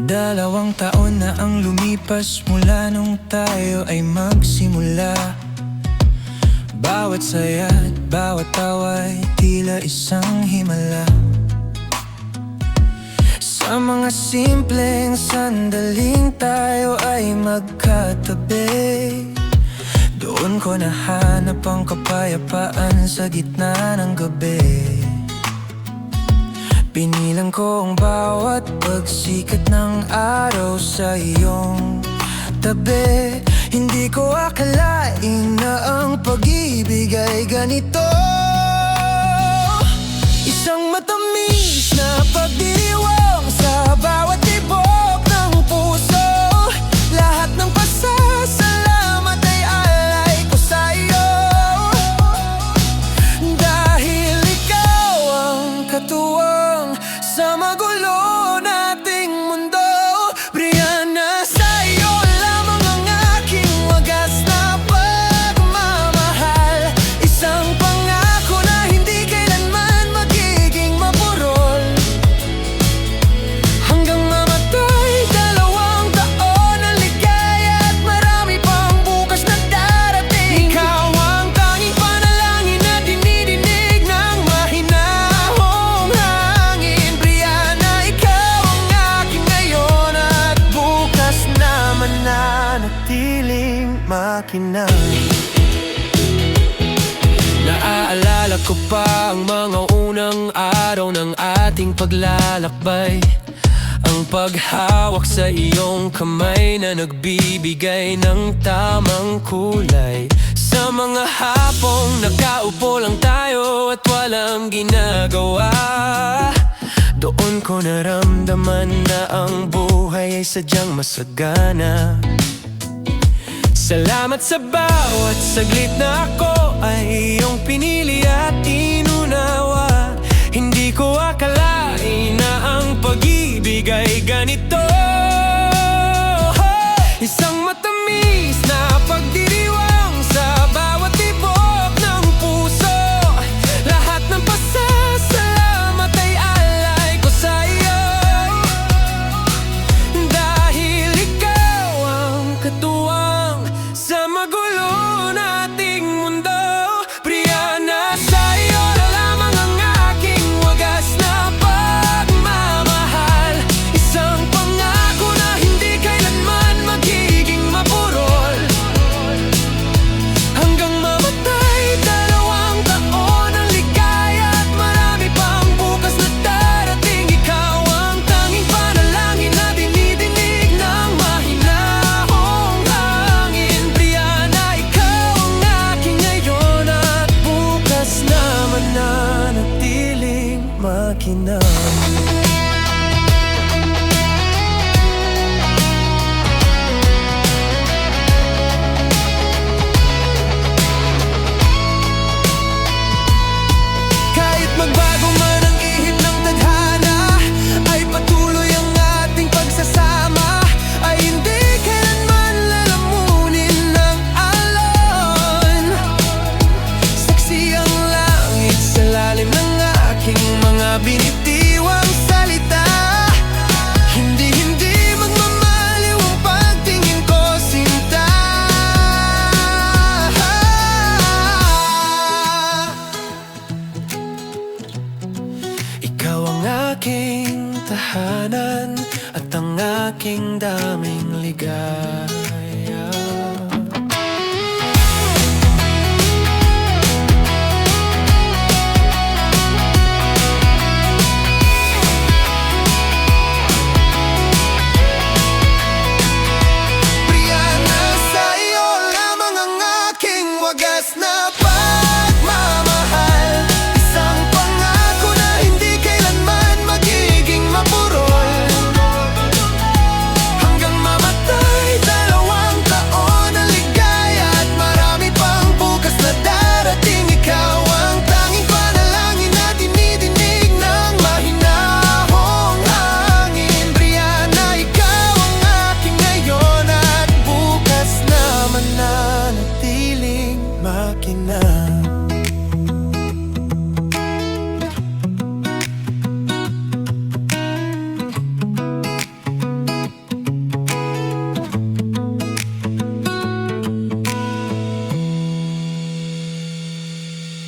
2 taon na ang lumipas mula nung tayo ay magsimula. Bawat saya at bawat tawa ay tila isang himala. Sa mga simpleng sandaling tayo ay magkatabi, doon ko nahanap ang kapayapaan sa gitna ng gabi. Pinilang ko ang bawat pagsikat ng araw sa iyong tabi. Hindi ko akalain na ang pag-ibig ay ganito. Isang matamis na pagdiwang sa bawat tibok ng puso. Lahat ng pasasalamat ay alay ko sa iyo, dahil ikaw ang katuwang sa magulo nating mundo. Brianna, sa iyo lamang ang aking wagas na pagmamahal. Isang pangako na hindi kailanman magiging mapurol. Hanggang mamatay, 2 taon ng ligaya at marami pang bukas na darating. Ikaw ang tanging panalangin na dinidinig ng mahinahong hangin. Brianna, ikaw ang aking ngayon at bukas na mananatiling makinang. Naaalala ko pa ang mga unang araw ng ating paglalakbay. Ang paghawak sa iyong kamay na nagbibigay ng tamang kulay. Sa mga hapong nakaupo lang tayo at walang ginagawa, doon ko naramdaman na ang buhay ay sadyang masagana. Salamat sa bawat saglit na ako ay iyong pinili at inunawa. Hindi ko akalain na ang pag-ibig ay ganito. Isang matamis na pagdiriwang sa bawat tibok ng puso. Lahat ng pasasalamat ay alay ko sa iyo, dahil ikaw ang katuwang sa magulo nating mundo. Brianna, sa iyo lamang ang aking wagas na pagmamahal. Isang pangako na hindi kailanman magiging mapurol. Hanggang mamatay, 2 taon ng ligaya at marami pang bukas na darating. Ikaw ang tanging panalangin na dinidinig ng mahinahong hangin. Brianna, ikaw ang aking ngayon at bukas na mananatiling makinang. Kahit magbago man ang ihip ng tadhana, ay patuloy ang ating pagsasama. Ay hindi kailanman lalamunin ng alon. Saksi ang langit sa lalim ng aking mga binitiwang salita. Hindi magmamaliw ang pagtingin ko, sinta. Ikaw ang aking tahanan at ang aking daming ligaya. Brianna, sa iyo lamang ang aking wagas na pagmamahal. Isang pangako na hindi kailanman magiging mapurol. Hanggang mamatay, 2 taon ng ligaya at marami pang bukas na darating. Ikaw ang tanging panalangin na dinidinig ng mahinahong hangin. Brianna, ikaw ang aking ngayon at bukas na mananatiling makinang.